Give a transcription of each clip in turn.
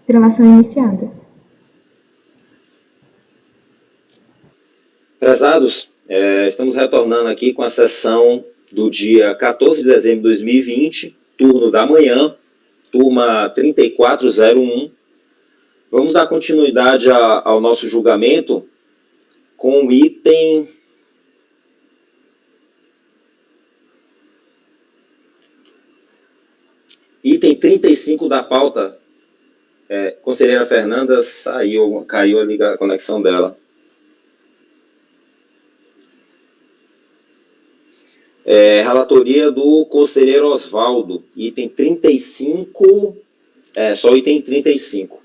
Gravação iniciada. Prezados, estamos retornando aqui com a sessão do dia 14 de dezembro de 2020, turno da manhã, turma 3401. Vamos dar continuidade ao nosso julgamento com o item 35 da pauta. Conselheira Fernanda caiu a conexão dela. Relatoria do conselheiro Oswaldo, item 35, só item 35.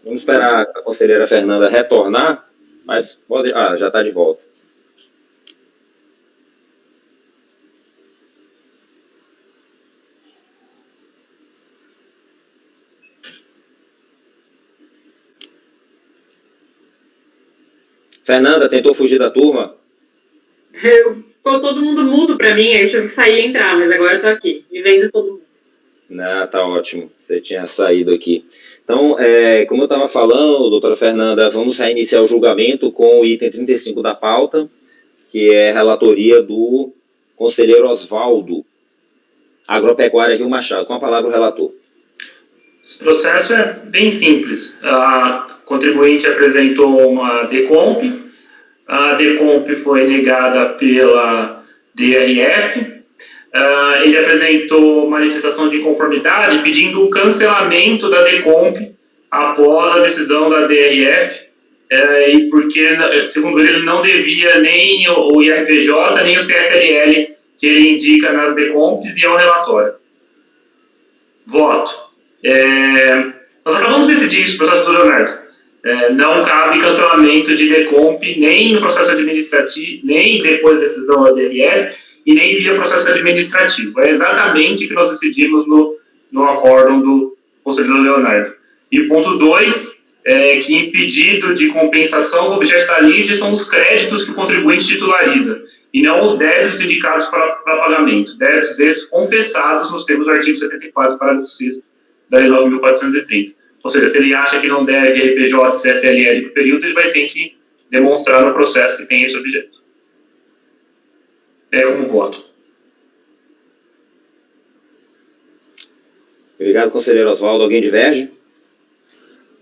Vamos esperar a conselheira Fernanda retornar, mas pode... já está de volta. Fernanda, tentou fugir da turma? Ficou todo mundo mudo para mim, aí eu tive que sair e entrar, mas agora eu tô aqui, me vendo todo mundo. Tá ótimo, você tinha saído aqui. Então, como eu estava falando, doutora Fernanda, vamos reiniciar o julgamento com o item 35 da pauta, que é a relatoria do conselheiro Oswaldo, Agropecuária Rio Machado. Com a palavra o relator. Esse processo é bem simples. A contribuinte apresentou uma DECOMP, a DECOMP foi negada pela DRF, ele apresentou manifestação de inconformidade pedindo o cancelamento da DECOMP após a decisão da DRF, e porque, segundo ele, não devia nem o IRPJ, nem o CSLL que ele indica nas DECOMPs e ao relatório. Voto. Nós acabamos de decidir isso no processo do Leonardo. Não cabe cancelamento de DECOMP nem no processo administrativo, nem depois da decisão da DRF, e nem via processo administrativo. É exatamente o que nós decidimos no acórdão do conselheiro Leonardo. E ponto 2, que impedido de compensação, o objeto da lide são os créditos que o contribuinte titulariza, e não os débitos indicados para pagamento. Débitos esses confessados nos termos do artigo 74, parágrafo 6 da Lei 9.430. Ou seja, se ele acha que não deve RPJ, CSLL por período, ele vai ter que demonstrar no processo que tem esse objeto. Como voto. Obrigado, conselheiro Oswaldo. Alguém diverge?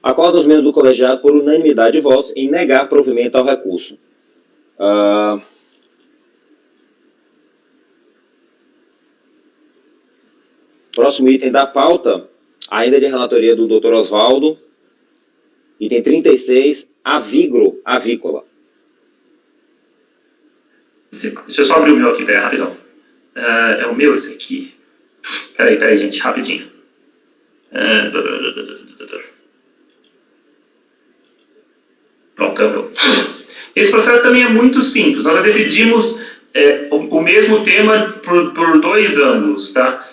Acordo os membros do colegiado por unanimidade de votos em negar provimento ao recurso. Próximo item da pauta, ainda de relatoria do Dr. Oswaldo, item 36, avícola. Deixa eu só abrir o meu aqui, rapidão. É o meu esse aqui. Peraí, gente, rapidinho. Pronto, abriu. Esse processo também é muito simples. Nós já decidimos o mesmo tema por 2 ângulos, tá?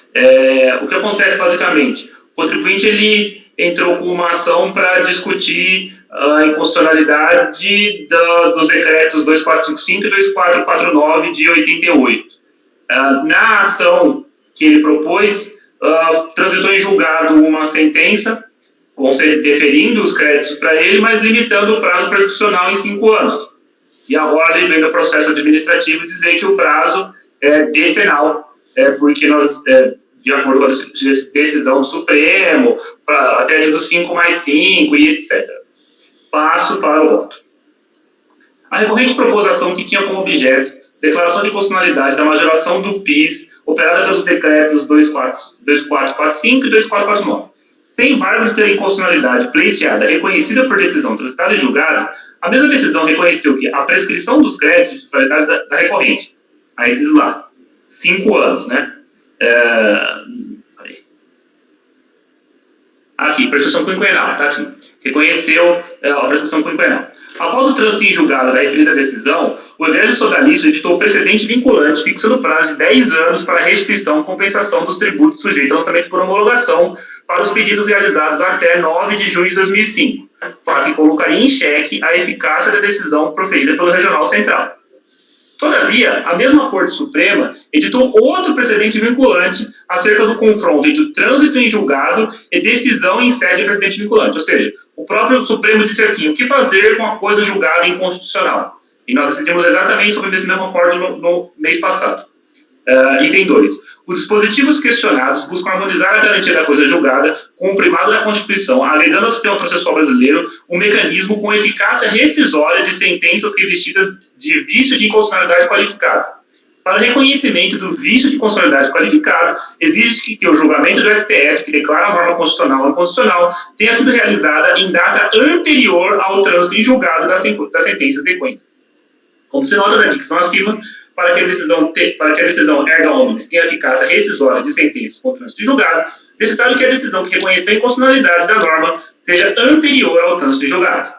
O que acontece basicamente? O contribuinte ele entrou com uma ação para discutir a inconstitucionalidade dos decretos 2455 e 2449 de 88. Na ação que ele propôs, transitou em julgado uma sentença deferindo os créditos para ele, mas limitando o prazo prescricional em 5 anos. E agora ele vem no processo administrativo dizer que o prazo é decenal, porque nós, de acordo com a decisão do Supremo, a tese do 5 mais 5 e etc. Passo para o voto. A recorrente propôs ação que tinha como objeto declaração de constitucionalidade da majoração do PIS operada pelos decretos 2445 e 2449. Sem embargo de ter inconstitucionalidade pleiteada reconhecida por decisão transitada e julgada, a mesma decisão reconheceu que a prescrição dos créditos de titularidade da recorrente, aí diz lá, 5 anos, né? Aqui, prescrição quinquenal, tá aqui. Reconheceu a prescrição quinquenal. Após o trânsito em julgado da referida decisão, o egresso sodalício editou o precedente vinculante, fixando prazo de 10 anos para a restituição e compensação dos tributos sujeitos a lançamento por homologação para os pedidos realizados até 9 de junho de 2005, fato que colocaria em xeque a eficácia da decisão proferida pelo Regional Central. Todavia, a mesma Corte Suprema editou outro precedente vinculante acerca do confronto entre o trânsito em julgado e decisão em sede de precedente vinculante. Ou seja, o próprio Supremo disse assim, o que fazer com a coisa julgada inconstitucional? E nós decidimos exatamente sobre esse mesmo acordo no mês passado. Item 2. Os dispositivos questionados buscam harmonizar a garantia da coisa julgada com o primado da Constituição, alegando ao sistema processual brasileiro um mecanismo com eficácia rescisória de sentenças revestidas de vício de inconstitucionalidade qualificada. Para o reconhecimento do vício de inconstitucionalidade qualificada, exige que o julgamento do STF, que declara a norma constitucional ou inconstitucional, tenha sido realizada em data anterior ao trânsito em julgado das sentenças decorrentes. Como se nota da dicção acima, para que a decisão erga omnes tenha eficácia rescisória de sentença com trânsito de julgado, necessário que a decisão que reconheceu a inconstitucionalidade da norma seja anterior ao trânsito de julgado.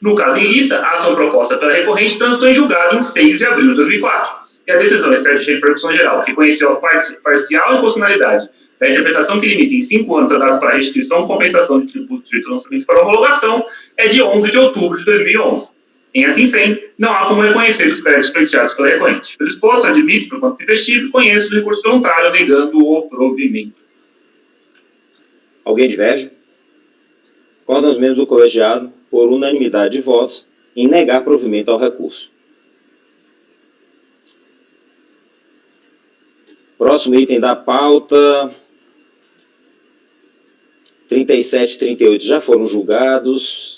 No caso em lista, a ação proposta pela recorrente transitou em julgado em 6 de abril de 2004, e a decisão exerce de repercussão geral, que reconheceu a parcial inconstitucionalidade da interpretação que limita em 5 anos a data para restituição, compensação de tributos e lançamento para homologação, é de 11 de outubro de 2011. Em assim sendo, não há como reconhecer os créditos pleiteados pela recorrente. Pelo exposto, admito, por quanto investível, conheço o recurso voluntário negando o provimento. Alguém diverge? Acordam os membros do colegiado, por unanimidade de votos, em negar provimento ao recurso. Próximo item da pauta. 37 e 38 já foram julgados.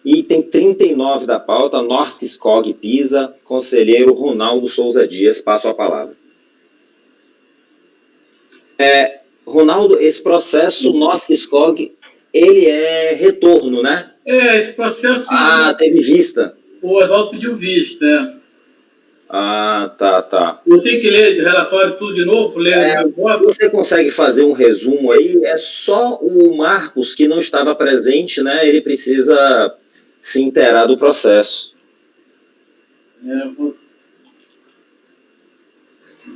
Item 39 da pauta, Norsk Skog Pisa, conselheiro Ronaldo Souza Dias, passo a palavra. Ronaldo, esse processo Norsk Skog, ele é retorno, né? Esse processo... teve vista. O Oswaldo pediu vista, tá. Eu tenho que ler o relatório tudo de novo? Você consegue fazer um resumo aí? É só o Marcos, que não estava presente, né? Ele precisa se inteirar do processo.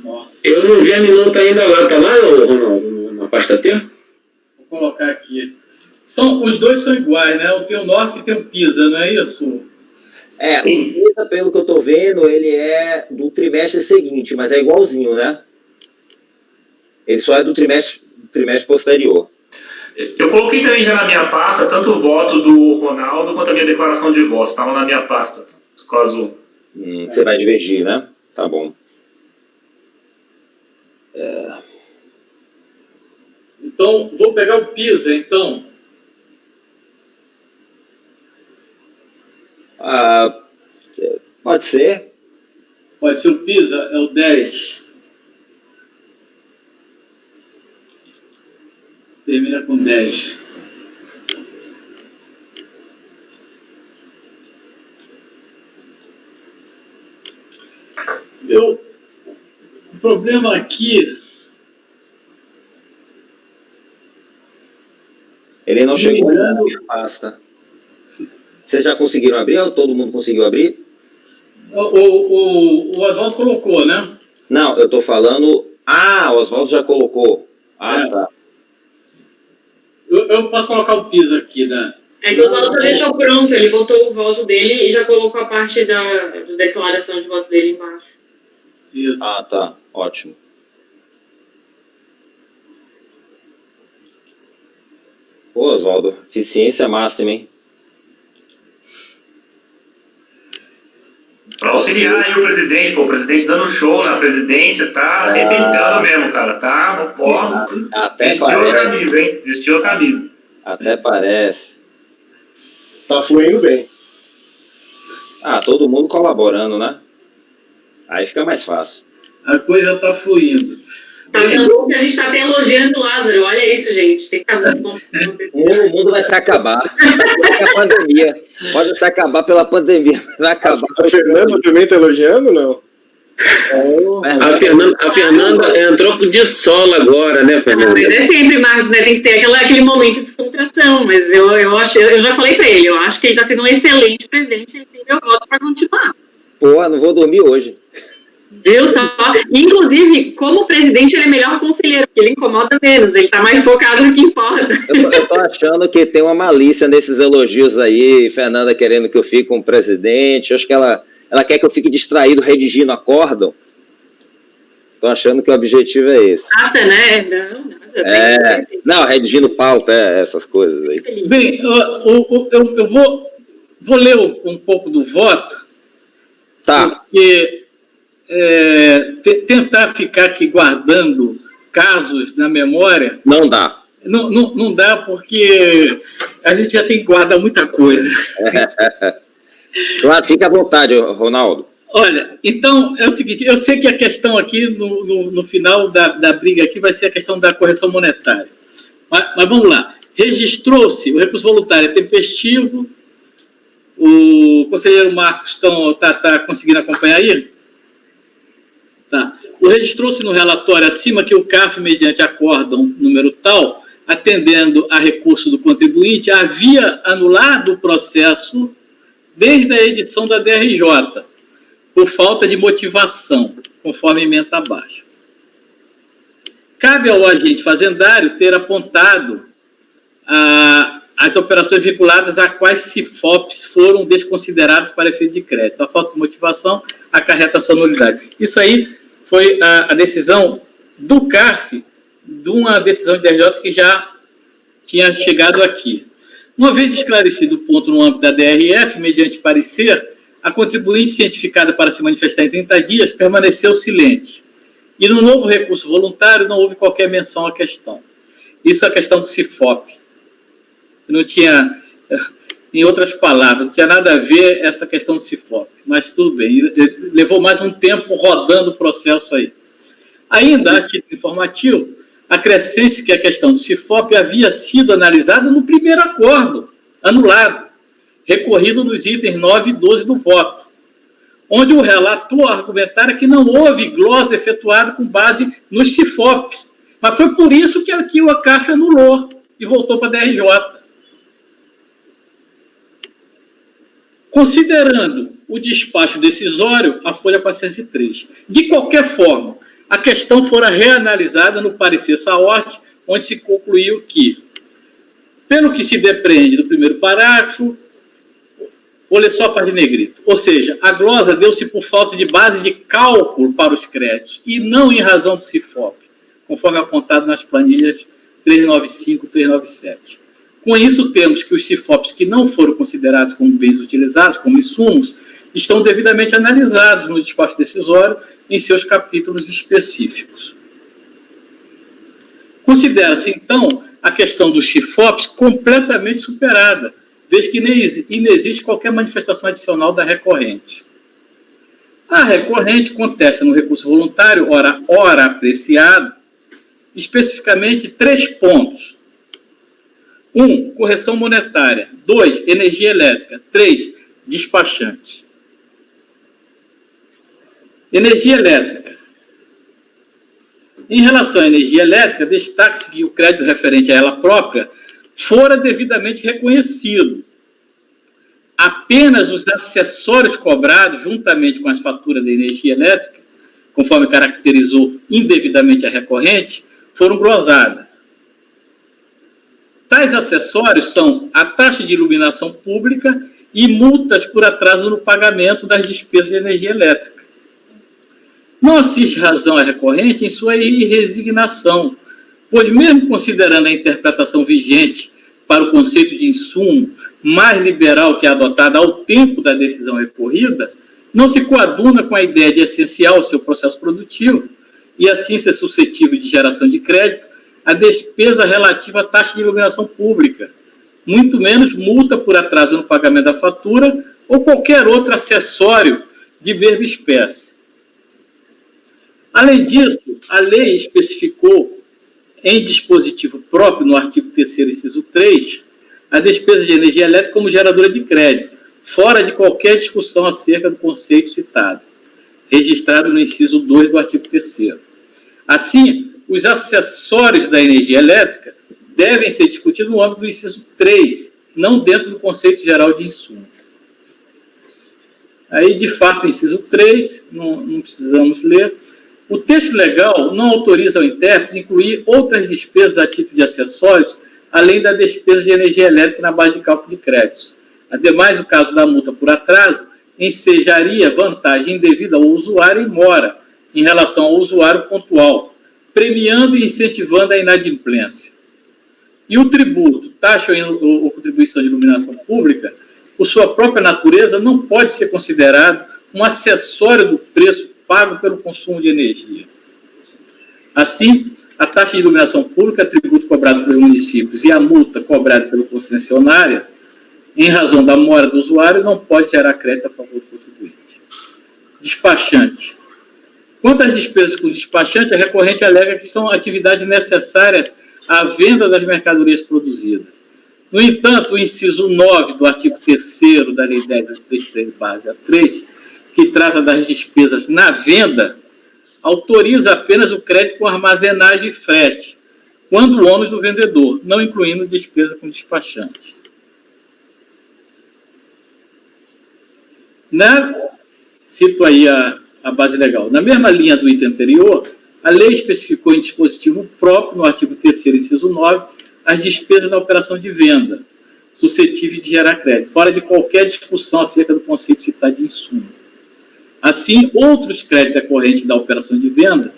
Nossa. Eu não vi a minuta ainda lá, tá lá, Ronaldo, na pasta T? Vou colocar aqui. Os dois são iguais, né? Tem o Norte e tem o Pisa, não é isso? O Pisa, pelo que eu tô vendo, ele é do trimestre seguinte, mas é igualzinho, né? Ele só é do trimestre posterior. Eu coloquei também já na minha pasta, tanto o voto do Ronaldo quanto a minha declaração de voto. Estavam na minha pasta, caso... Você vai divergir, né? Tá bom. Então, vou pegar o Pisa, então. Pode ser. Pode ser o Pisa, é o 10. Termina com 10. O problema aqui... Ele não chegou na minha pasta. Vocês já conseguiram abrir ou todo mundo conseguiu abrir? O Oswaldo colocou, né? Não, eu tô falando... o Oswaldo já colocou. Tá. Eu posso colocar o Pisa aqui, né? É que o Oswaldo deixou pronto, ele botou o voto dele e já colocou a parte da declaração de voto dele embaixo. Isso. Tá. Ótimo. Pô, Oswaldo, eficiência máxima, hein? Para auxiliar aí o presidente dando show na presidência, tá arrebentando mesmo, cara, tá? Até vestiu parece. A camisa, hein? Vestiu a camisa. Até parece. Tá fluindo bem. Todo mundo colaborando, né? Aí fica mais fácil. A coisa tá fluindo. Tá vendo que a gente tá até elogiando o Lázaro. Olha isso, gente. Tem que estar muito bom. O mundo vai se acabar. A pandemia. Pode se acabar pela pandemia. Vai acabar. A Fernanda também tá elogiando, não? A Fernanda entrou de solo agora, né, Fernanda? Mas é sempre, Marcos, né? Tem que ter aquele momento de descontração. Mas eu já falei pra ele, eu acho que ele tá sendo um excelente presidente. Ele tem meu voto pra continuar. Não vou dormir hoje. Viu só? Inclusive, como presidente, ele é melhor conselheiro, porque ele incomoda menos, ele tá mais focado no que importa. Eu tô achando que tem uma malícia nesses elogios aí, Fernanda querendo que eu fique como presidente, eu acho que ela quer que eu fique distraído redigindo acórdão. Tô achando que o objetivo é esse. Nada, né? Não, redigindo pauta, essas coisas aí. Bem, eu vou ler um pouco do voto, Tá. porque tentar ficar aqui guardando casos na memória Não dá. não dá, porque a gente já tem que guardar muita coisa. Claro, fica à vontade, Ronaldo. Olha, então é o seguinte, eu sei que a questão aqui no final da briga aqui vai ser a questão da correção monetária. Mas vamos lá. Registrou-se, o recurso voluntário é tempestivo, o conselheiro Marcos está conseguindo acompanhar aí? Tá. O registrou-se no relatório acima que o CARF, mediante acórdão número tal, atendendo a recurso do contribuinte, havia anulado o processo desde a edição da DRJ, por falta de motivação, conforme ementa abaixo. Cabe ao agente fazendário ter apontado as operações vinculadas a quais CIFOPs foram desconsiderados para efeito de crédito. A falta de motivação acarreta a sua nulidade. Isso aí foi a decisão do CARF, de uma decisão de DRJ que já tinha chegado aqui. Uma vez esclarecido o ponto no âmbito da DRF, mediante parecer, a contribuinte cientificada para se manifestar em 30 dias permaneceu silente. E no novo recurso voluntário não houve qualquer menção à questão. Isso é a questão do CIFOP. Não tinha, em outras palavras, não tinha nada a ver essa questão do CIFOP. Mas tudo bem, levou mais um tempo rodando o processo aí. Ainda, a título informativo, acrescente-se que a questão do CIFOP havia sido analisada no primeiro acordo, anulado, recorrido nos itens 9 e 12 do voto, onde o relator argumentara que não houve glosa efetuada com base nos CIFOP. Mas foi por isso que aqui o CARF anulou e voltou para a DRJ. Considerando o despacho decisório, a folha 403. De qualquer forma, a questão fora reanalisada no parecer Saort, onde se concluiu que, pelo que se depreende do primeiro parágrafo, vou ler só para de negrito. Ou seja, a glosa deu-se por falta de base de cálculo para os créditos e não em razão do CIFOP, conforme apontado nas planilhas 395 e 397. Com isso, temos que os CIFOPs que não foram considerados como bens utilizados, como insumos, estão devidamente analisados no despacho decisório em seus capítulos específicos. Considera-se, então, a questão dos CIFOPs completamente superada, desde que inexiste qualquer manifestação adicional da recorrente. A recorrente contesta no recurso voluntário, ora apreciado, especificamente 3 pontos. 1. Correção monetária. 2. Energia elétrica. 3. Despachantes. Energia elétrica. Em relação à energia elétrica, destaque-se que o crédito referente a ela própria fora devidamente reconhecido. Apenas os acessórios cobrados, juntamente com as faturas da energia elétrica, conforme caracterizou indevidamente a recorrente, foram glosadas. Tais acessórios são a taxa de iluminação pública e multas por atraso no pagamento das despesas de energia elétrica. Não assiste razão à recorrente em sua irresignação, pois mesmo considerando a interpretação vigente para o conceito de insumo mais liberal que a adotada ao tempo da decisão recorrida, não se coaduna com a ideia de essencial ao seu processo produtivo e assim ser suscetível de geração de crédito a despesa relativa à taxa de iluminação pública, muito menos multa por atraso no pagamento da fatura ou qualquer outro acessório de mesma espécie. Além disso, a lei especificou em dispositivo próprio, no artigo 3º, inciso 3, a despesa de energia elétrica como geradora de crédito, fora de qualquer discussão acerca do conceito citado, registrado no inciso 2 do artigo 3º. Assim, os acessórios da energia elétrica devem ser discutidos no âmbito do inciso 3, não dentro do conceito geral de insumo. Aí, de fato, inciso 3, não precisamos ler. O texto legal não autoriza ao intérprete incluir outras despesas a título de acessórios, além da despesa de energia elétrica na base de cálculo de créditos. Ademais, o caso da multa por atraso ensejaria vantagem indevida ao usuário e mora em relação ao usuário pontual, premiando e incentivando a inadimplência. E o tributo, taxa ou contribuição de iluminação pública, por sua própria natureza, não pode ser considerado um acessório do preço pago pelo consumo de energia. Assim, a taxa de iluminação pública, tributo cobrado pelos municípios e a multa cobrada pela concessionária, em razão da mora do usuário, não pode gerar crédito a favor do contribuinte. Despachante. Quanto às despesas com despachante, a recorrente alega que são atividades necessárias à venda das mercadorias produzidas. No entanto, o inciso 9 do artigo 3º da Lei 10.833/3, que trata das despesas na venda, autoriza apenas o crédito com armazenagem e frete, quando o ônus do vendedor, não incluindo despesa com despachante. Cito aí a base legal. Na mesma linha do item anterior, a lei especificou em dispositivo próprio, no artigo 3º, inciso 9, as despesas da operação de venda, suscetíveis de gerar crédito, fora de qualquer discussão acerca do conceito citado de insumo. Assim, outros créditos decorrentes da operação de venda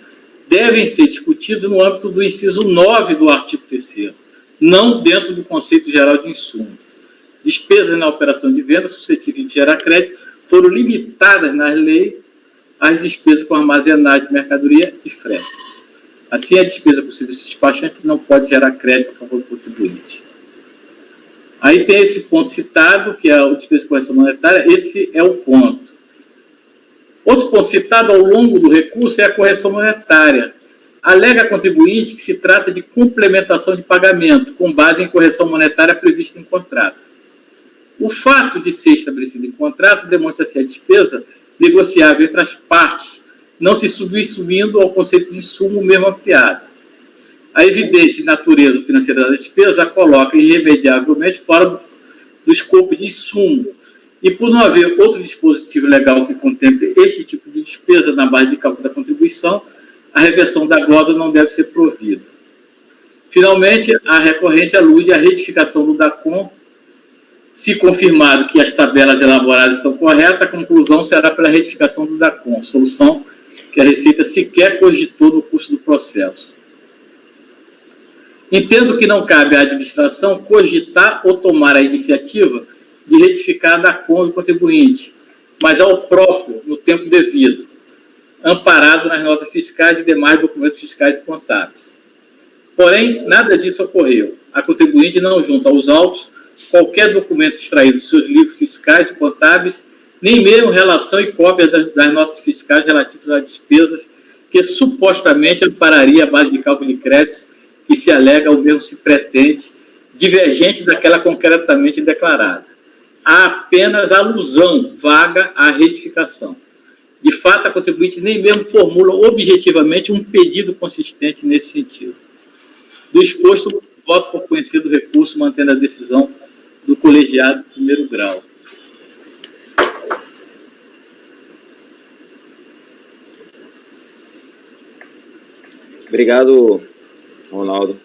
devem ser discutidos no âmbito do inciso 9 do artigo 3º, não dentro do conceito geral de insumo. Despesas na operação de venda suscetíveis de gerar crédito foram limitadas na lei às despesas com armazenagem de mercadoria e frete. Assim, a despesa com serviço despachante não pode gerar crédito a favor do contribuinte. Aí tem esse ponto citado, que é o despesa de correção monetária, esse é o ponto. Outro ponto citado ao longo do recurso é a correção monetária. Alega a contribuinte que se trata de complementação de pagamento, com base em correção monetária prevista em contrato. O fato de ser estabelecido em contrato demonstra ser a despesa negociável entre as partes, não se subsumindo ao conceito de insumo mesmo ampliado. A evidente natureza financeira da despesa a coloca irremediavelmente fora do escopo de insumo, e por não haver outro dispositivo legal que contemple este tipo de despesa na base de cálculo da contribuição, a reversão da glosa não deve ser provida. Finalmente, a recorrente alude à retificação do DACOM. Se confirmado que as tabelas elaboradas estão corretas, a conclusão será pela retificação do DACOM, solução que a Receita sequer cogitou no curso do processo. Entendo que não cabe à administração cogitar ou tomar a iniciativa de retificar a DACOM do contribuinte, mas ao próprio, no tempo devido, amparado nas notas fiscais e demais documentos fiscais e contábeis. Porém, nada disso ocorreu. A contribuinte não junta aos autos qualquer documento extraído dos seus livros fiscais e contábeis, nem mesmo relação e cópia das notas fiscais relativas às despesas que supostamente ampararia a base de cálculo de créditos que se alega ou mesmo se pretende, divergente daquela concretamente declarada. Há apenas alusão vaga à retificação. De fato, a contribuinte nem mesmo formula objetivamente um pedido consistente nesse sentido. Do exposto, voto por conhecido recurso, mantendo a decisão do colegiado de primeiro grau. Obrigado, Ronaldo.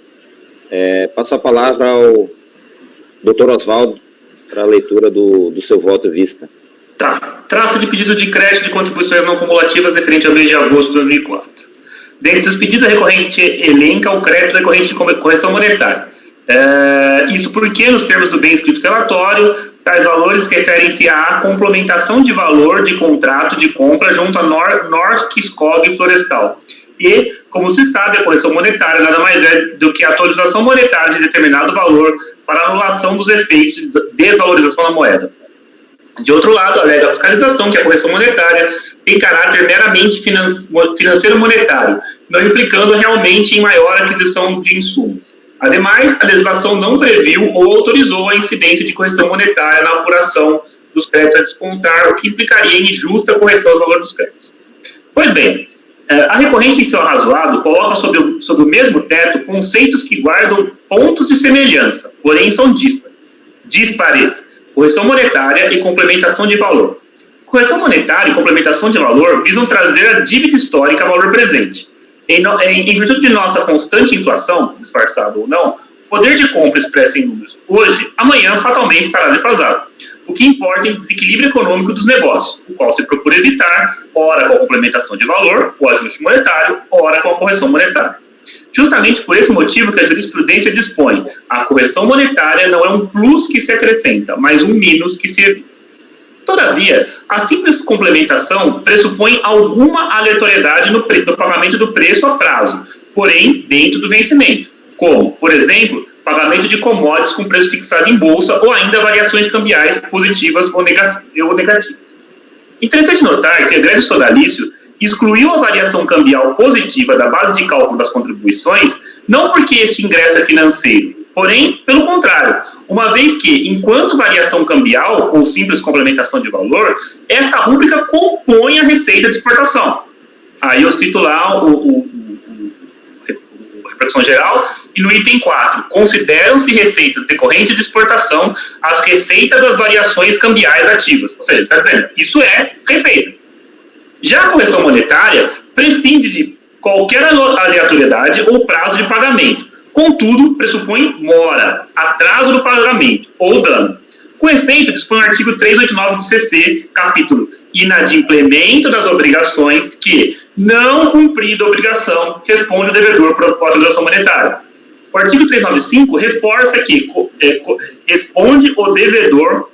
Passo a palavra ao Dr. Oswaldo para a leitura do seu voto vista. Tá. Traça de pedido de crédito de contribuições não cumulativas referente ao mês de agosto de 2004. Dentre seus pedidos, a recorrente elenca o crédito decorrente de correção monetária. Isso porque, nos termos do bem escrito relatório, tais valores referem-se à complementação de valor de contrato de compra junto à Norsk Skog Florestal. E, como se sabe, a correção monetária nada mais é do que a atualização monetária de determinado valor para anulação dos efeitos de desvalorização da moeda. De outro lado, alega a fiscalização que a correção monetária tem caráter meramente financeiro monetário, não implicando realmente em maior aquisição de insumos. Ademais, a legislação não previu ou autorizou a incidência de correção monetária na apuração dos créditos a descontar, o que implicaria em injusta correção do valor dos créditos. Pois bem, a recorrente em seu arrazoado coloca sobre o mesmo teto conceitos que guardam pontos de semelhança, porém são díspares. Correção monetária e complementação de valor. Correção monetária e complementação de valor visam trazer a dívida histórica a valor presente. Em virtude de nossa constante inflação, disfarçada ou não, o poder de compra expresso em números hoje, amanhã fatalmente estará defasado. O que importa é o desequilíbrio econômico dos negócios, o qual se procura evitar, ora com a complementação de valor, o ajuste monetário, ora com a correção monetária. Justamente por esse motivo que a jurisprudência dispõe, a correção monetária não é um plus que se acrescenta, mas um mínus que se evita. Todavia, a simples complementação pressupõe alguma aleatoriedade no pagamento do preço a prazo, porém dentro do vencimento, como, por exemplo, pagamento de commodities com preço fixado em bolsa ou ainda variações cambiais positivas ou negativas. Interessante notar que o egresso sodalício excluiu a variação cambial positiva da base de cálculo das contribuições, não porque este ingresso é financeiro, porém, pelo contrário, uma vez que, enquanto variação cambial ou simples complementação de valor, esta rúbrica compõe a receita de exportação. Aí eu cito lá repercussão geral, e no item 4, consideram-se receitas decorrentes de exportação as receitas das variações cambiais ativas. Ou seja, ele está dizendo, isso é receita. Já a correção monetária prescinde de qualquer aleatoriedade ou prazo de pagamento. Contudo, pressupõe mora, atraso do pagamento ou dano. Com efeito, dispõe o artigo 389 do CC, capítulo inadimplemento das obrigações que, não cumprida a obrigação, responde o devedor por autorização monetária. O artigo 395 reforça que responde o devedor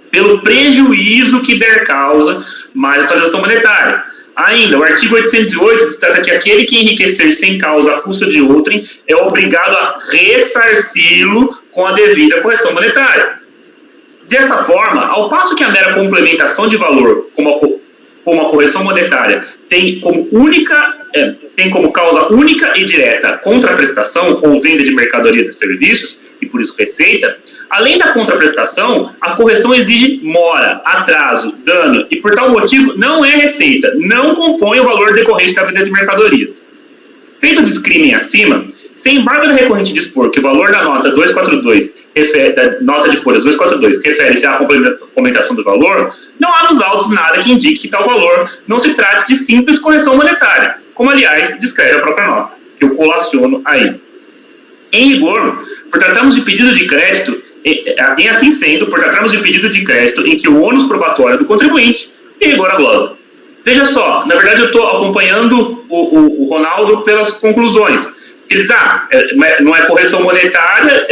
pelo prejuízo que der causa mais atualização monetária. Ainda, o artigo 808 destaca que aquele que enriquecer sem causa a custo de outrem é obrigado a ressarci-lo com a devida correção monetária. Dessa forma, ao passo que a mera complementação de valor, como a correção monetária, tem como causa única e direta contraprestação ou venda de mercadorias e serviços, e por isso receita, além da contraprestação, a correção exige mora, atraso, dano, e por tal motivo não é receita, não compõe o valor decorrente da venda de mercadorias. Feito o discrimen acima, sem embargo da recorrente dispor que o valor da nota 242, da nota de folhas 242, refere-se à complementação do valor, não há nos autos nada que indique que tal valor não se trate de simples correção monetária, como aliás descreve a própria nota, que eu colaciono aí. Em rigor, por tratarmos de pedido de crédito, em assim sendo, por tratarmos de pedido de crédito em que o ônus probatório é do contribuinte, em rigor a glosa. Veja só, na verdade eu estou acompanhando o Ronaldo pelas conclusões. Eles, não é correção monetária,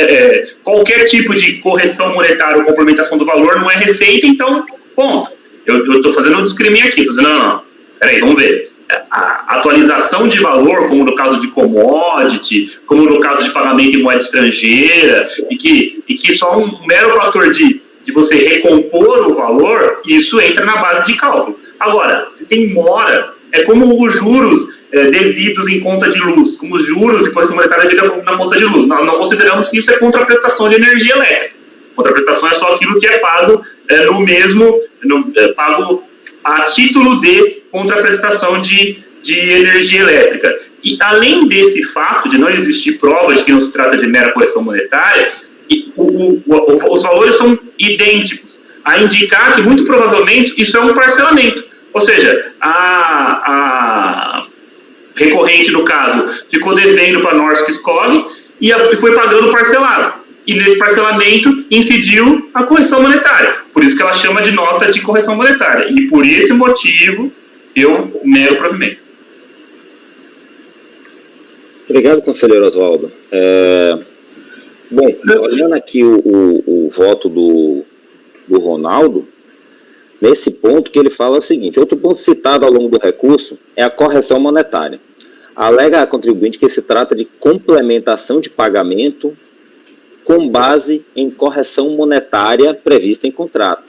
qualquer tipo de correção monetária ou complementação do valor não é receita, então, ponto. Eu estou fazendo um discrimen aqui, estou dizendo, não, peraí, vamos ver. A atualização de valor, como no caso de commodity, como no caso de pagamento em moeda estrangeira, e que só um mero fator de você recompor o valor, isso entra na base de cálculo. Agora, se tem mora, é como os juros devidos em conta de luz, como os juros e correção monetária devida na conta de luz. Nós não consideramos que isso é contraprestação de energia elétrica. Contraprestação é só aquilo que é pago pago a título de contraprestação de energia elétrica. E além desse fato de não existir prova de que não se trata de mera correção monetária, os valores são idênticos, a indicar que muito provavelmente isso é um parcelamento. Ou seja, a recorrente, no caso, ficou devendo para a Norsk Skog e foi pagando parcelado. E nesse parcelamento incidiu a correção monetária. Por isso que ela chama de nota de correção monetária. E por esse motivo, eu nego o provimento. Obrigado, conselheiro Oswaldo. Bom, olhando aqui o voto do Ronaldo, nesse ponto que ele fala é o seguinte: outro ponto citado ao longo do recurso é a correção monetária. Alega a contribuinte que se trata de complementação de pagamento com base em correção monetária prevista em contrato.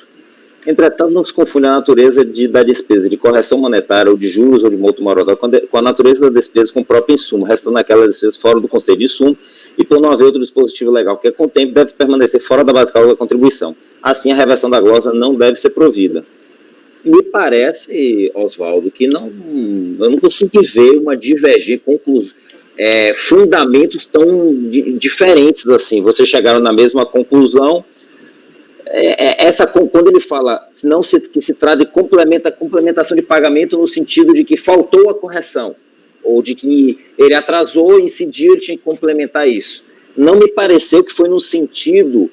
Entretanto, não se confunde a natureza da despesa de correção monetária ou de juros ou de multa moratória com a natureza da despesa com o próprio insumo, restando aquelas despesas fora do conceito de insumo e por não haver outro dispositivo legal que a contemple, deve permanecer fora da base de cálculo da contribuição. Assim, a reversão da glosa não deve ser provida. Me parece, Oswaldo, que eu não consigo ver uma divergência, fundamentos tão diferentes assim. Vocês chegaram na mesma conclusão, Quando ele fala que se trata de complementação de pagamento no sentido de que faltou a correção, ou de que ele atrasou e incidiu, ele tinha que complementar isso. Não me pareceu que foi no sentido,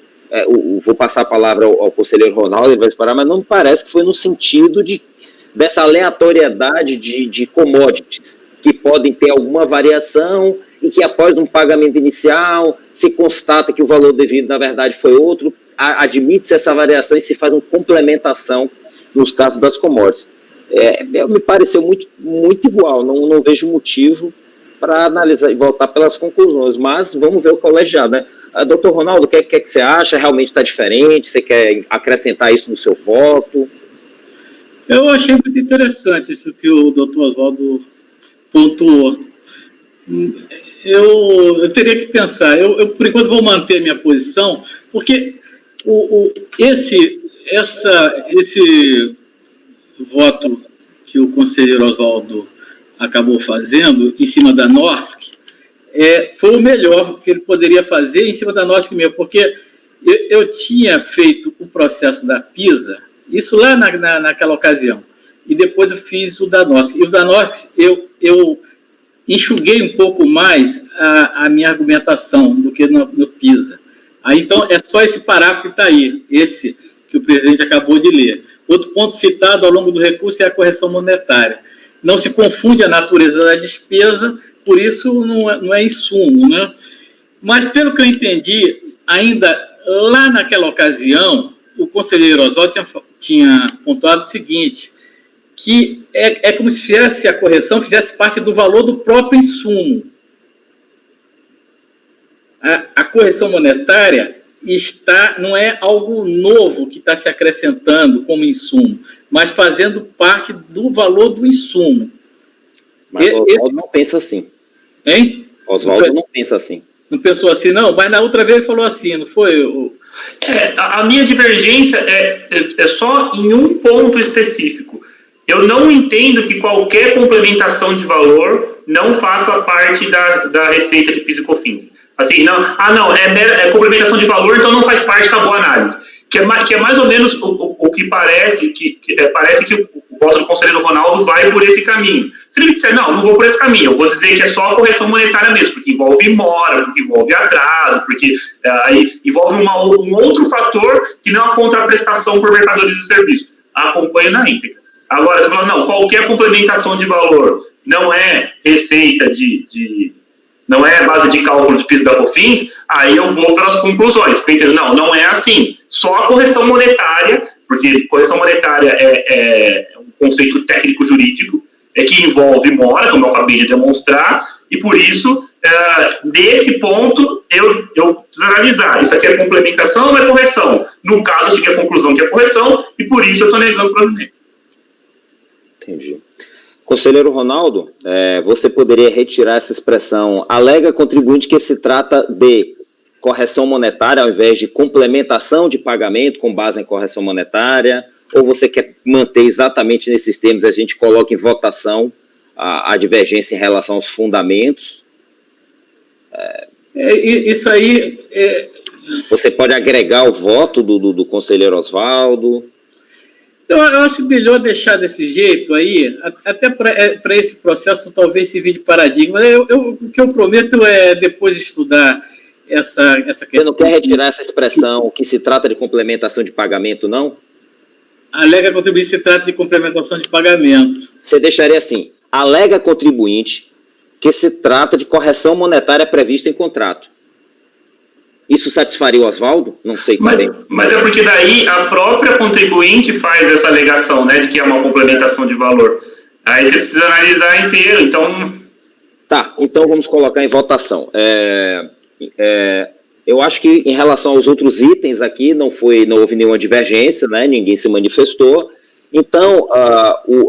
vou passar a palavra ao conselheiro Ronaldo, ele vai separar, mas não me parece que foi no sentido dessa aleatoriedade de commodities, que podem ter alguma variação e que após um pagamento inicial se constata que o valor devido, na verdade, foi outro, admite-se essa variação e se faz uma complementação nos casos das commodities. Me pareceu muito igual, não vejo motivo para analisar e voltar pelas conclusões, mas vamos ver o colegiado, né? Doutor Ronaldo, o que você acha? Realmente está diferente? Você quer acrescentar isso no seu voto? Eu achei muito interessante isso que o doutor Oswaldo pontuou. Eu teria que pensar, eu por enquanto vou manter minha posição, porque esse voto que o conselheiro Oswaldo acabou fazendo em cima da NOSC foi o melhor que ele poderia fazer em cima da NOSC mesmo, porque eu tinha feito o processo da PISA, isso lá naquela ocasião, e depois eu fiz o da NOSC. E o da NOSC eu enxuguei um pouco mais a minha argumentação do que no PISA. Aí, então, é só esse parágrafo que está aí, esse que o presidente acabou de ler. Outro ponto citado ao longo do recurso é a correção monetária. Não se confunde a natureza da despesa, por isso não é insumo, né? Mas, pelo que eu entendi, ainda lá naquela ocasião, o conselheiro Oswaldo tinha pontuado o seguinte, que é como se a correção fizesse parte do valor do próprio insumo. A correção monetária não é algo novo que está se acrescentando como insumo, mas fazendo parte do valor do insumo. Mas o Oswaldo não pensa assim. Hein? Oswaldo não pensa assim. Não pensou assim, não? Mas na outra vez ele falou assim, não foi? A minha divergência é só em um ponto específico. Eu não entendo que qualquer complementação de valor não faça parte da receita de PIS e COFINS. Assim, é complementação de valor, então não faz parte da boa análise. Que é mais ou menos o que parece que o voto do conselheiro Ronaldo vai por esse caminho. Se ele me disser, não vou por esse caminho, eu vou dizer que é só a correção monetária mesmo, porque envolve mora, porque envolve atraso, porque aí envolve um outro fator que não a contraprestação por mercadorias e serviços. Acompanha na íntegra. Agora, você fala, não, qualquer complementação de valor não é receita não é base de cálculo de PIS da COFINS, aí eu vou pelas conclusões. Porque, não é assim. Só a correção monetária, porque correção monetária é um conceito técnico-jurídico, que envolve mora, como eu acabei de demonstrar, e por isso, nesse ponto, eu preciso analisar. Isso aqui é complementação ou é correção? No caso, eu cheguei à conclusão que é correção, e por isso eu estou negando o provimento. Entendi. Conselheiro Ronaldo, você poderia retirar essa expressão alega contribuinte que se trata de correção monetária ao invés de complementação de pagamento com base em correção monetária, ou você quer manter exatamente nesses termos, a gente coloca em votação a divergência em relação aos fundamentos? Isso aí... Você pode agregar o voto do conselheiro Oswaldo? Eu acho melhor deixar desse jeito aí, até para esse processo talvez servir de paradigma. O que eu prometo é depois de estudar essa questão. Você não quer retirar essa expressão que se trata de complementação de pagamento, não? Alega contribuinte se trata de complementação de pagamento. Você deixaria assim, alega contribuinte que se trata de correção monetária prevista em contrato. Isso satisfaria o Oswaldo? Não sei também. Mas é porque daí a própria contribuinte faz essa alegação, né, de que é uma complementação de valor. Aí você precisa analisar inteiro, então... Tá, então vamos colocar em votação. Eu acho que em relação aos outros itens aqui não houve nenhuma divergência, né, ninguém se manifestou. Então,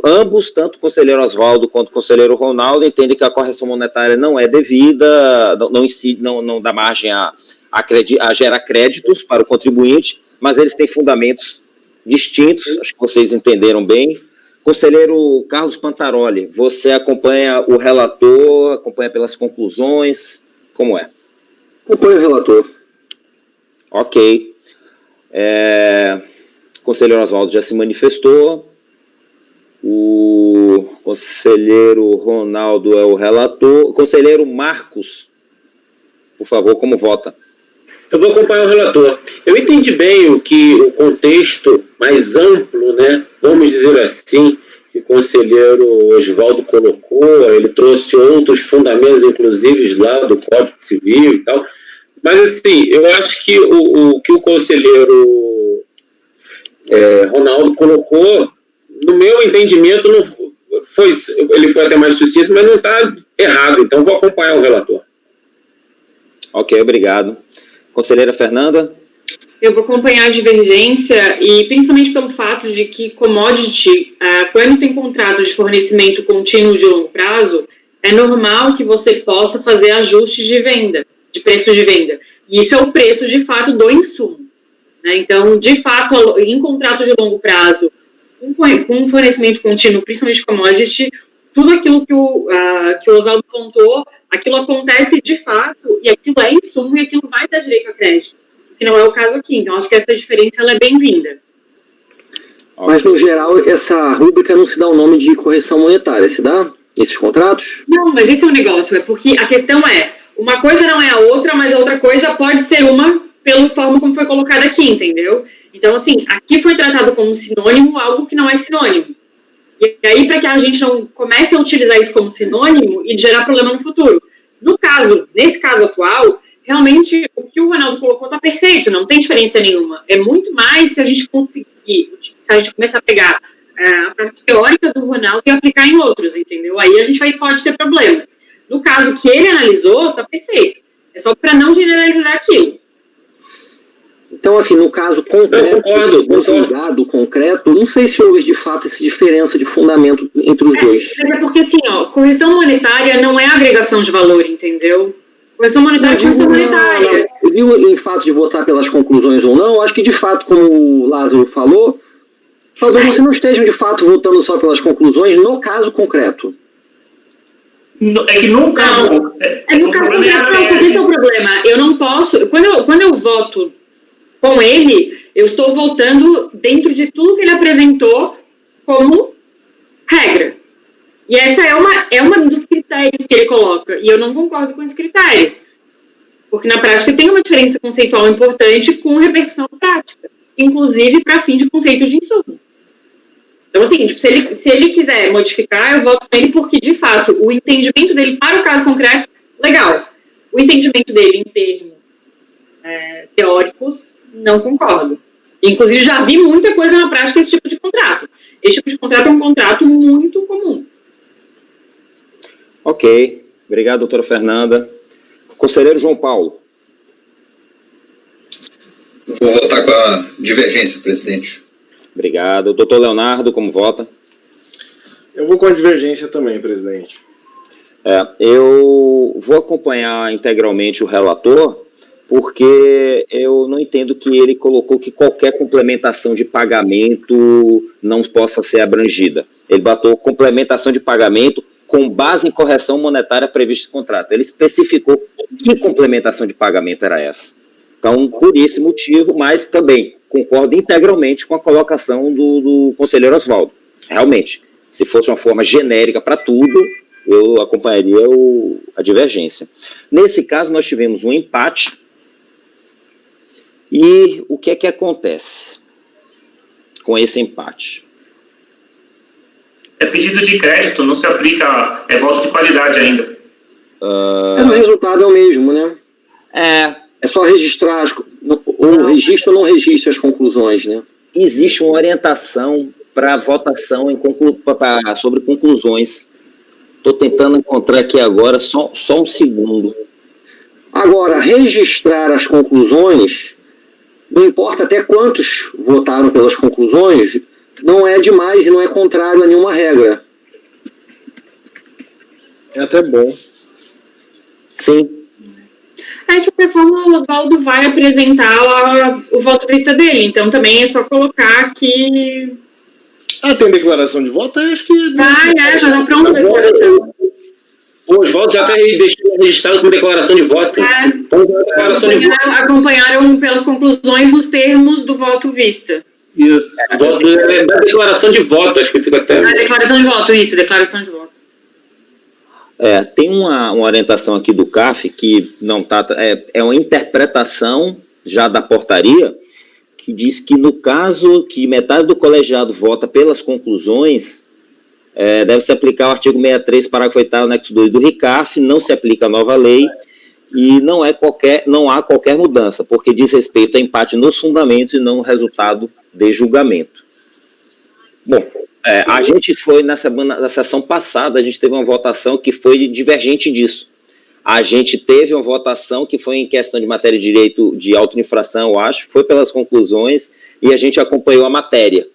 ambos, tanto o conselheiro Oswaldo quanto o conselheiro Ronaldo, entendem que a correção monetária não é devida, não dá margem a gerar créditos para o contribuinte, mas eles têm fundamentos distintos, acho que vocês entenderam bem. Conselheiro Carlos Pantaroli, você acompanha o relator, acompanha pelas conclusões, como é? Acompanha o relator. Ok. O conselheiro Oswaldo já se manifestou. O conselheiro Ronaldo é o relator. O conselheiro Marcos, por favor, como vota? Eu vou acompanhar o relator. Eu entendi bem o contexto mais amplo, né? Vamos dizer assim, que o conselheiro Oswaldo colocou. Ele trouxe outros fundamentos, inclusive lá do Código Civil e tal. Mas, assim, eu acho que o que o conselheiro Ronaldo colocou, no meu entendimento, ele foi até mais sucinto, mas não está errado. Então, vou acompanhar o relator. Ok, obrigado. Conselheira Fernanda? Eu vou acompanhar a divergência e principalmente pelo fato de que commodity, quando tem contrato de fornecimento contínuo de longo prazo, é normal que você possa fazer ajustes de venda, de preço de venda. E isso é o preço, de fato, do insumo. Né? Então, de fato, em contrato de longo prazo, com fornecimento contínuo, principalmente commodity, tudo aquilo que o Oswaldo contou, aquilo acontece de fato, e aquilo é insumo, e aquilo vai dar direito a crédito, que não é o caso aqui. Então, acho que essa diferença ela é bem-vinda. Mas, no geral, essa rúbrica não se dá o nome de correção monetária, se dá esses contratos? Não, mas esse é o negócio, é porque a questão é, uma coisa não é a outra, mas a outra coisa pode ser uma pela forma como foi colocada aqui, entendeu? Então, assim, aqui foi tratado como sinônimo algo que não é sinônimo. E aí, para que a gente não comece a utilizar isso como sinônimo e gerar problema no futuro. Nesse caso atual, realmente, o que o Ronaldo colocou está perfeito, não tem diferença nenhuma. É muito mais se a gente conseguir, se a gente começar a pegar a parte teórica do Ronaldo e aplicar em outros, entendeu? Aí a gente pode ter problemas. No caso que ele analisou, está perfeito. É só para não generalizar aquilo. Então, assim, no caso concreto, no julgado concreto, não sei se houve de fato essa diferença de fundamento entre os dois. Mas é porque, assim, correção monetária não é agregação de valor, entendeu? Correção monetária é correção monetária. Eu digo em fato de votar pelas conclusões ou não, acho que de fato, como o Lázaro falou, talvez você não esteja de fato votando só pelas conclusões no caso concreto. É que no caso... No caso concreto, esse é o problema. Eu não posso... Quando eu voto com ele, eu estou votando dentro de tudo que ele apresentou como regra. E essa é uma dos critérios que ele coloca. E eu não concordo com esse critério. Porque, na prática, tem uma diferença conceitual importante com repercussão prática. Inclusive, para fim de conceito de insumo. Então, assim, tipo, se ele quiser modificar, eu voto com ele porque, de fato, o entendimento dele para o caso concreto, legal. O entendimento dele em termos teóricos, não concordo. Inclusive, já vi muita coisa na prática esse tipo de contrato. Esse tipo de contrato é um contrato muito comum. Ok. Obrigado, doutora Fernanda. Conselheiro João Paulo. Vou votar com a divergência, presidente. Obrigado. Doutor Leonardo, como vota? Eu vou com a divergência também, presidente. Eu vou acompanhar integralmente o relator, porque eu não entendo que ele colocou que qualquer complementação de pagamento não possa ser abrangida. Ele botou complementação de pagamento com base em correção monetária prevista no contrato. Ele especificou que complementação de pagamento era essa. Então, por esse motivo, mas também concordo integralmente com a colocação do conselheiro Oswaldo. Realmente, se fosse uma forma genérica para tudo, eu acompanharia a divergência. Nesse caso, nós tivemos um empate. E o que é que acontece com esse empate? É pedido de crédito, não se aplica, é voto de qualidade ainda. O resultado é o mesmo, né? É só registrar, ou registra ou não registra as conclusões, né? Existe uma orientação para votação sobre conclusões. Estou tentando encontrar aqui agora, só um segundo. Agora, registrar as conclusões, não importa até quantos votaram pelas conclusões, não é demais e não é contrário a nenhuma regra. É até bom. Sim. De qualquer forma, o Oswaldo vai apresentar o voto de vista dele. Então, também é só colocar que... Tem declaração de voto? Acho que... já dá pronta a declaração. O Oswaldo já até deixou registrado como declaração de voto. Declaração de voto. Acompanharam pelas conclusões nos termos do voto vista. Isso. Voto é da declaração de voto, acho que fica até. A declaração de voto, isso, declaração de voto. Tem uma orientação aqui do CAF que não tá, é uma interpretação já da portaria que diz que no caso que metade do colegiado vota pelas conclusões, deve se aplicar o artigo 63, parágrafo 8º, anexo 2 do RICAF, não se aplica a nova lei e não há qualquer mudança, porque diz respeito a empate nos fundamentos e não no resultado de julgamento. Bom, a gente foi na sessão passada, a gente teve uma votação que foi divergente disso. A gente teve uma votação que foi em questão de matéria de direito de autoinfração, eu acho, foi pelas conclusões e a gente acompanhou a matéria.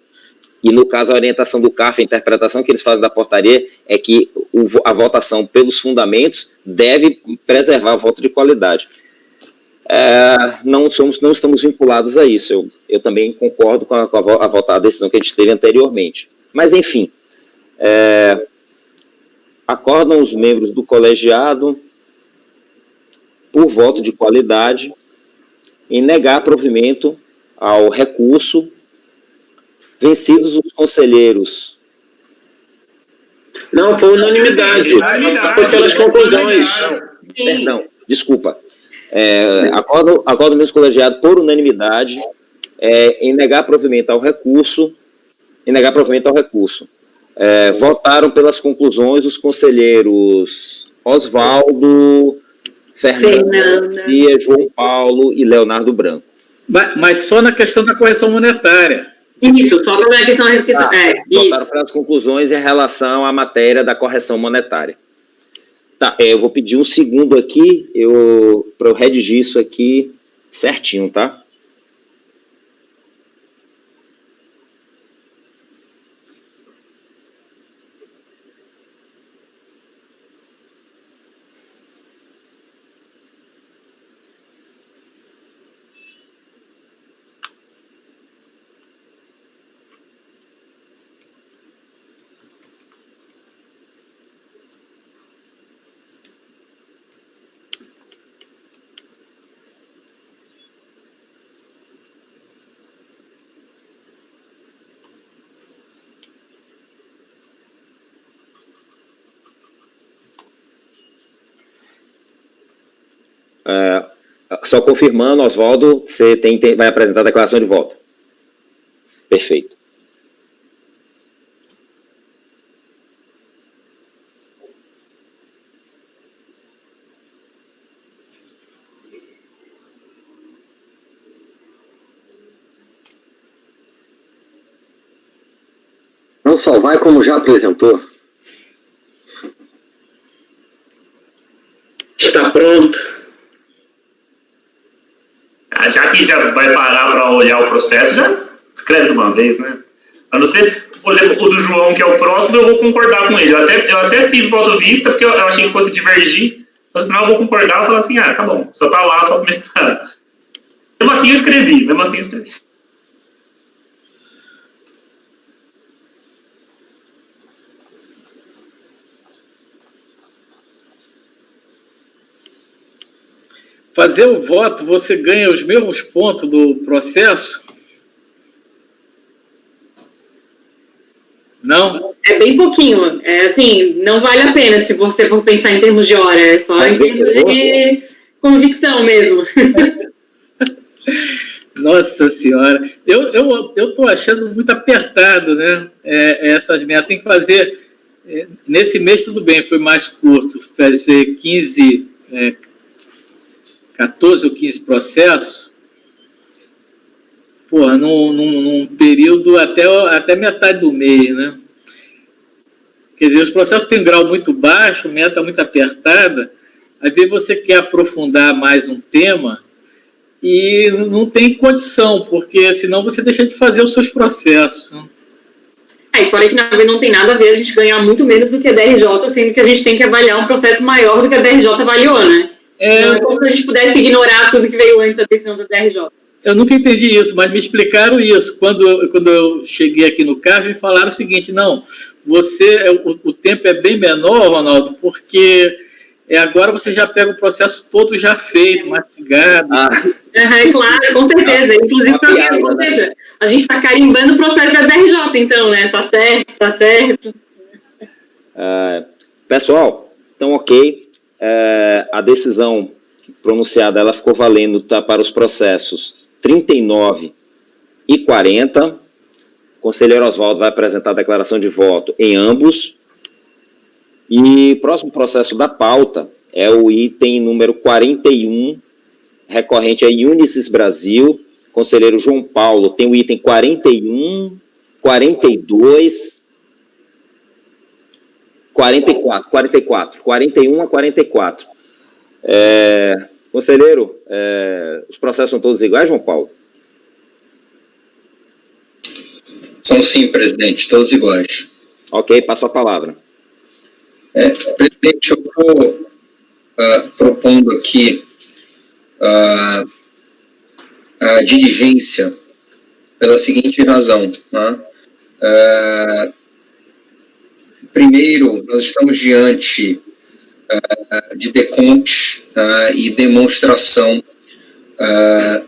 E no caso, a orientação do CAF, a interpretação que eles fazem da portaria é que a votação pelos fundamentos deve preservar o voto de qualidade. Não estamos vinculados a isso. Eu também concordo com a decisão que a gente teve anteriormente. Mas, enfim, acordam os membros do colegiado por voto de qualidade em negar provimento ao recurso, vencidos os conselheiros. Não, foi unanimidade. Foi pelas conclusões. Perdão, desculpa. Acordo mesmo colegiado por unanimidade em negar provimento ao recurso. Votaram pelas conclusões os conselheiros Oswaldo, Fernanda, João Paulo e Leonardo Branco. Mas só na questão da correção monetária. Isso, só na questão da Votaram pelas conclusões em relação à matéria da correção monetária. Tá, eu vou pedir um segundo aqui, para eu redigir isso aqui certinho, tá? Só confirmando, Oswaldo, você vai apresentar a declaração de voto. Perfeito. Não só vai como já apresentou. Está pronto. Já que já vai parar para olhar o processo, já escreve de uma vez, né? A não ser, por exemplo, o do João, que é o próximo, eu vou concordar com ele. Eu até fiz voto vista, porque eu achei que fosse divergir, mas no final eu vou concordar e falar assim, tá bom, só tá lá, só para me esperar. Mesmo assim eu escrevi. Fazer o voto, você ganha os mesmos pontos do processo? Não? É bem pouquinho. Assim, não vale a pena se você for pensar em termos de hora. É só em termos de convicção mesmo. Nossa Senhora. Eu estou achando muito apertado, né? Essas metas. Tem que fazer... nesse mês tudo bem, foi mais curto. Fazer 14 ou 15 processos, num período até metade do mês, né? Quer dizer, os processos têm um grau muito baixo, meta muito apertada, às vezes você quer aprofundar mais um tema e não tem condição, porque senão você deixa de fazer os seus processos, né? E fora que, na verdade, não tem nada a ver a gente ganhar muito menos do que a DRJ, sendo que a gente tem que avaliar um processo maior do que a DRJ avaliou, né? Não é como se a gente pudesse ignorar tudo que veio antes da decisão da DRJ. Eu nunca entendi isso, mas me explicaram isso. Quando eu cheguei aqui no CAF, me falaram o seguinte, não, o tempo é bem menor, Ronaldo, porque Agora você já pega o processo todo já feito, mastigado. Claro, com certeza. Inclusive, ou seja, a gente está carimbando o processo da DRJ, então, né? Tá certo. Pessoal, então ok. A decisão pronunciada, ela ficou valendo para os processos 39 e 40. O conselheiro Oswaldo vai apresentar a declaração de voto em ambos. E o próximo processo da pauta é o item número 41, recorrente a Unisys Brasil. Conselheiro João Paulo tem o item 41, 42, 44, 41 a 44. Conselheiro, os processos são todos iguais, João Paulo? São sim, presidente, todos iguais. Ok, passo a palavra. Presidente, eu estou propondo aqui a diligência pela seguinte razão. Né? Primeiro, nós estamos diante de decompte e demonstração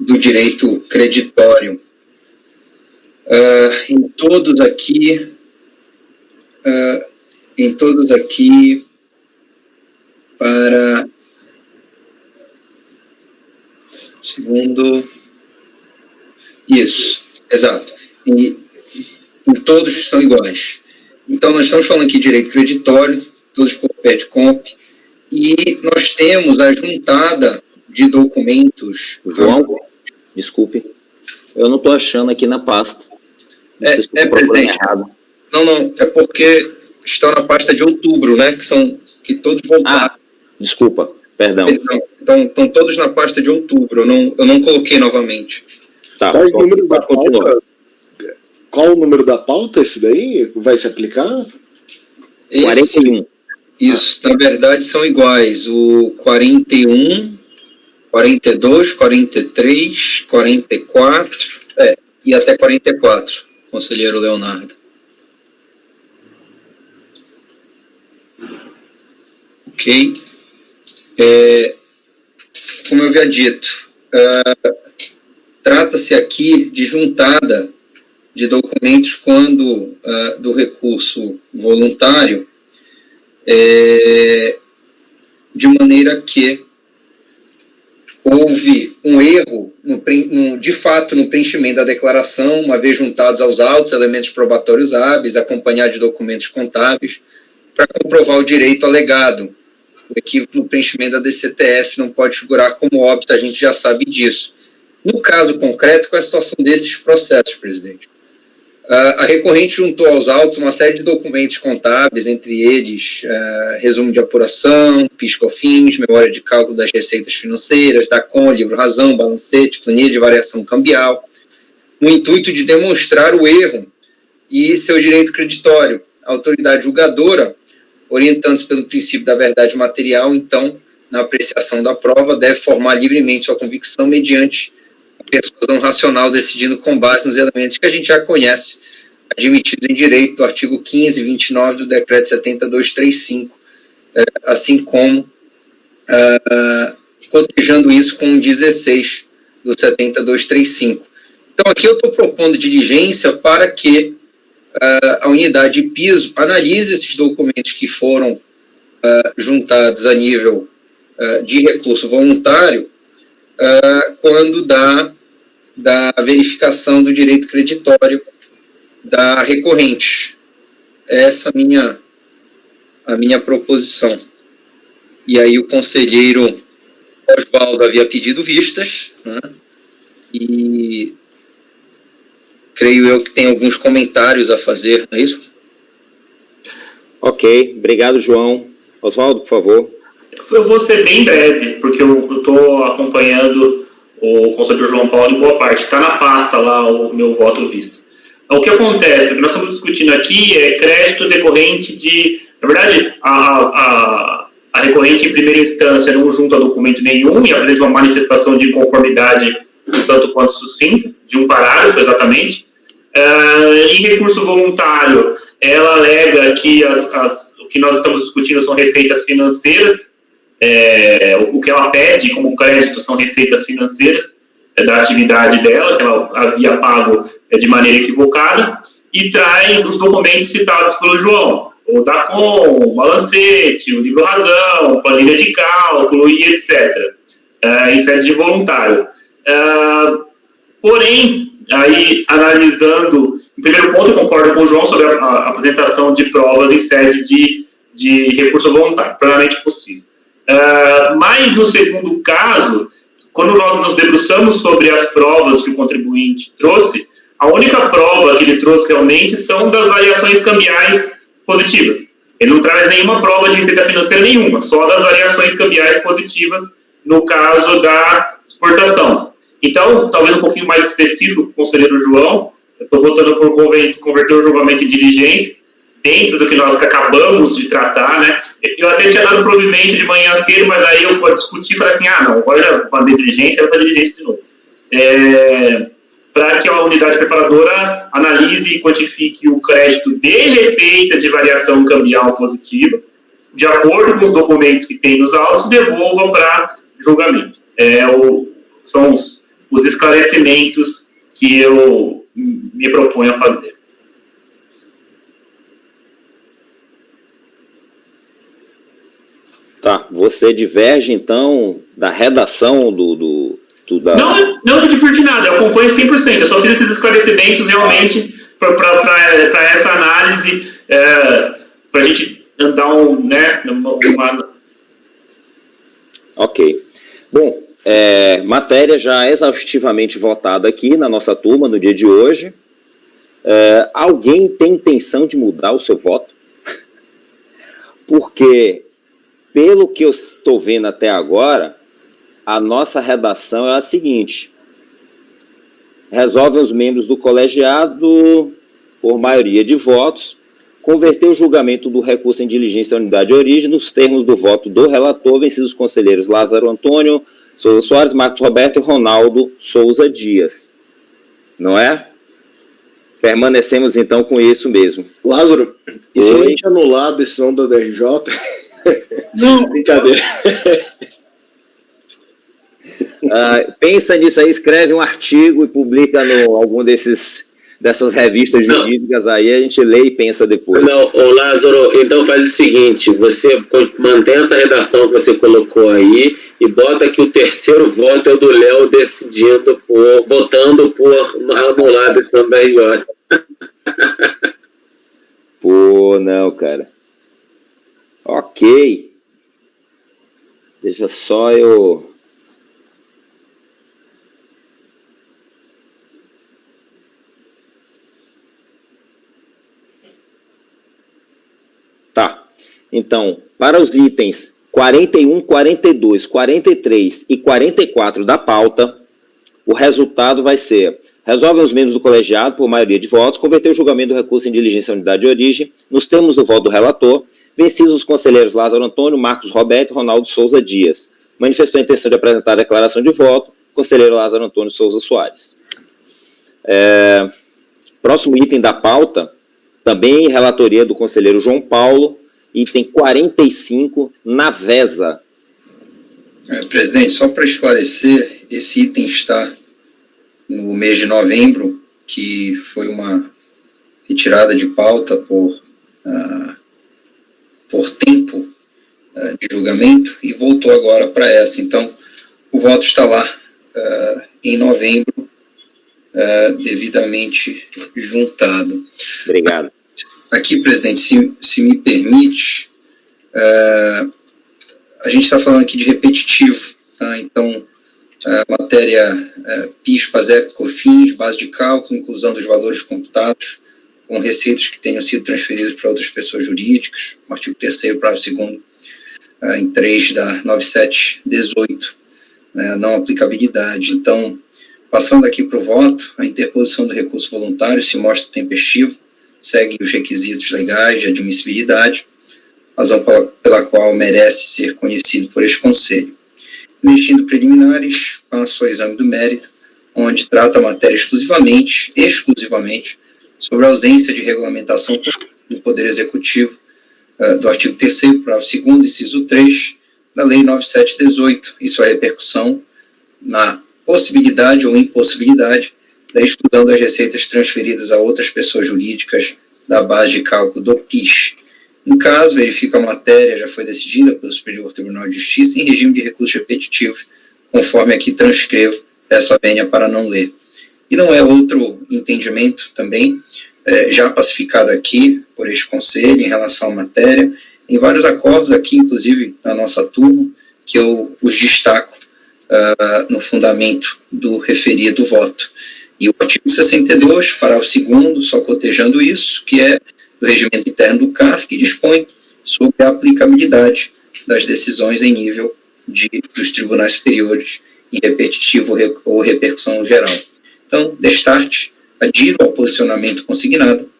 do direito creditório. Em todos aqui, para segundo, isso, exato, em todos são iguais. Então nós estamos falando aqui de direito creditório, todos por pet comp, e nós temos a juntada de documentos. João, desculpe, eu não estou achando aqui na pasta. Presidente. Errado. Não, é porque estão na pasta de outubro, né? Que todos voltaram. Desculpa, perdão. Então, estão todos na pasta de outubro. Eu não coloquei novamente. Tá. Qual o número da pauta esse daí? Vai se aplicar? 41. Isso, na verdade são iguais. O 41, 42, 43, 44, e até 44, conselheiro Leonardo. Ok. Como eu havia dito, trata-se aqui de juntada de documentos quando do recurso voluntário, de maneira que houve um erro, de fato, no preenchimento da declaração, uma vez juntados aos autos, elementos probatórios hábeis, acompanhados de documentos contábeis, para comprovar o direito alegado. O equívoco no preenchimento da DCTF não pode figurar como óbito, a gente já sabe disso. No caso concreto, qual é a situação desses processos, presidente? A recorrente juntou aos autos uma série de documentos contábeis, entre eles resumo de apuração, PIS/COFINS, memória de cálculo das receitas financeiras, DACON, livro-razão, balancete, planilha de variação cambial, no intuito de demonstrar o erro e seu direito creditório. A autoridade julgadora, orientando-se pelo princípio da verdade material, então, na apreciação da prova, deve formar livremente sua convicção mediante a persuasão racional, decidindo com base nos elementos que a gente já conhece, admitidos em direito do artigo 15 e 29 do decreto 70.235, assim como cotejando isso com o 16 do 70.235. Então, aqui eu estou propondo diligência para que a unidade de piso analise esses documentos que foram juntados a nível de recurso voluntário quando da verificação do direito creditório da recorrente. Essa é a minha proposição. E aí o conselheiro Oswaldo havia pedido vistas, né? E creio eu que tem alguns comentários a fazer, não é isso? Ok, obrigado, João. Oswaldo, por favor. Eu vou ser bem breve, porque eu estou acompanhando o conselheiro João Paulo em boa parte. Está na pasta lá o meu voto visto. O que acontece? O que nós estamos discutindo aqui é crédito decorrente de... Na verdade, a recorrente em primeira instância não junta documento nenhum e apresenta uma manifestação de inconformidade tanto quanto sucinta, de um parágrafo exatamente. Em recurso voluntário, ela alega que o que nós estamos discutindo são receitas financeiras, o que ela pede como crédito são receitas financeiras da atividade dela, que ela havia pago de maneira equivocada, e traz os documentos citados pelo João, o DACOM, o balancete, o livro razão, planilha de cálculo e etc. Em sede de voluntário. Porém, aí analisando, em primeiro ponto, eu concordo com o João sobre a apresentação de provas em sede de recurso voluntário, plenamente possível. Mas, no segundo caso, quando nós nos debruçamos sobre as provas que o contribuinte trouxe, a única prova que ele trouxe realmente são das variações cambiais positivas. Ele não traz nenhuma prova de receita financeira nenhuma, só das variações cambiais positivas no caso da exportação. Então, talvez um pouquinho mais específico, conselheiro João, eu estou votando por converter o julgamento em diligência, dentro do que nós acabamos de tratar, né? Eu até tinha dado provimento de manhã cedo, mas aí eu discuti e falei assim, não, agora já mandei diligência, era para diligência de novo. Para que a unidade preparadora analise e quantifique o crédito de receita de variação cambial positiva, de acordo com os documentos que tem nos autos, e devolva para julgamento. São os esclarecimentos que eu me proponho a fazer. Tá, você diverge, então, da redação da... Não diverge nada, eu acompanho 100%, eu só fiz esses esclarecimentos realmente para essa análise, para a gente dar uma... Ok. Bom, matéria já exaustivamente votada aqui na nossa turma no dia de hoje. Alguém tem intenção de mudar o seu voto? Porque, pelo que eu estou vendo até agora, a nossa redação é a seguinte: resolvem os membros do colegiado, por maioria de votos, converter o julgamento do recurso em diligência à unidade de origem nos termos do voto do relator, vencidos os conselheiros Lázaro Antônio Souza Soares, Marcos Roberto e Ronaldo Souza Dias. Não é? Permanecemos, então, com isso mesmo. Lázaro, e se a gente anular a decisão da DRJ? Não. Brincadeira. Pensa nisso aí, escreve um artigo e publica no algum dessas revistas jurídicas aí, a gente lê e pensa depois. Não, Lázaro, então faz o seguinte, você mantém essa redação que você colocou aí e bota que o terceiro voto é o do Léo votando por anular a decisão da RJ. Pô, não, cara. Ok. Deixa só eu... Tá. Então, para os itens 41, 42, 43 e 44 da pauta, o resultado vai ser: resolvem os membros do colegiado, por maioria de votos, converter o julgamento do recurso em diligência à unidade de origem, nos termos do voto do relator, vencidos os conselheiros Lázaro Antônio, Marcos Roberto e Ronaldo Souza Dias. Manifestou a intenção de apresentar a declaração de voto, conselheiro Lázaro Antônio Souza Soares. Próximo item da pauta, também relatoria do conselheiro João Paulo, item 45, Navesa. Presidente, só para esclarecer, esse item está no mês de novembro, que foi uma retirada de pauta por tempo de julgamento e voltou agora para essa. Então, o voto está lá em novembro, devidamente juntado. Obrigado. Aqui, presidente, se me permite, a gente está falando aqui de repetitivo, tá? Então, matéria PIS, PASEP, COFINS, base de cálculo, inclusão dos valores computados com receitas que tenham sido transferidas para outras pessoas jurídicas, o artigo 3º, parágrafo 2º, em 3 da 9718, não aplicabilidade. Então, passando aqui para o voto, a interposição do recurso voluntário se mostra tempestivo, segue os requisitos legais de admissibilidade, razão pela qual merece ser conhecido por este Conselho. Investindo preliminares, passo ao exame do mérito, onde trata a matéria exclusivamente sobre a ausência de regulamentação do Poder Executivo do artigo 3º, parágrafo 2º, inciso 3, da Lei 9718 e sua repercussão na possibilidade ou impossibilidade da exclusão das receitas transferidas a outras pessoas jurídicas da base de cálculo do PIS. Em caso, verifica a matéria, já foi decidida pelo Superior Tribunal de Justiça em regime de recursos repetitivos, conforme aqui transcrevo, peço a vênia para não ler. E não é outro entendimento também, já pacificado aqui por este Conselho em relação à matéria, em vários acordos aqui, inclusive na nossa turma, que eu os destaco no fundamento do referido voto. E o artigo 62, parágrafo 2º, só cotejando isso, que é do regimento interno do CARF, que dispõe sobre a aplicabilidade das decisões em nível dos tribunais superiores em repetitivo ou repercussão geral. Então, destarte, adiro ao posicionamento consignado,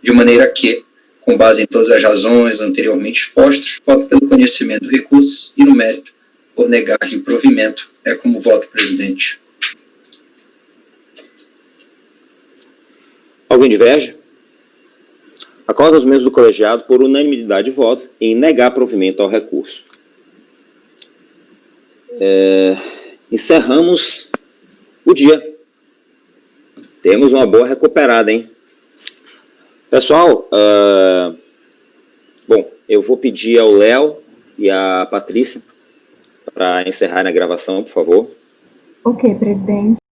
de maneira que, com base em todas as razões anteriormente expostas, voto pelo conhecimento do recurso e, no mérito, por negar-lhe o provimento, é como voto, presidente. Alguém diverge? Acorda os membros do colegiado por unanimidade de votos em negar provimento ao recurso. Encerramos o dia. Temos uma boa recuperada, hein? Pessoal, bom, eu vou pedir ao Léo e à Patrícia para encerrar a gravação, por favor. Ok, presidente.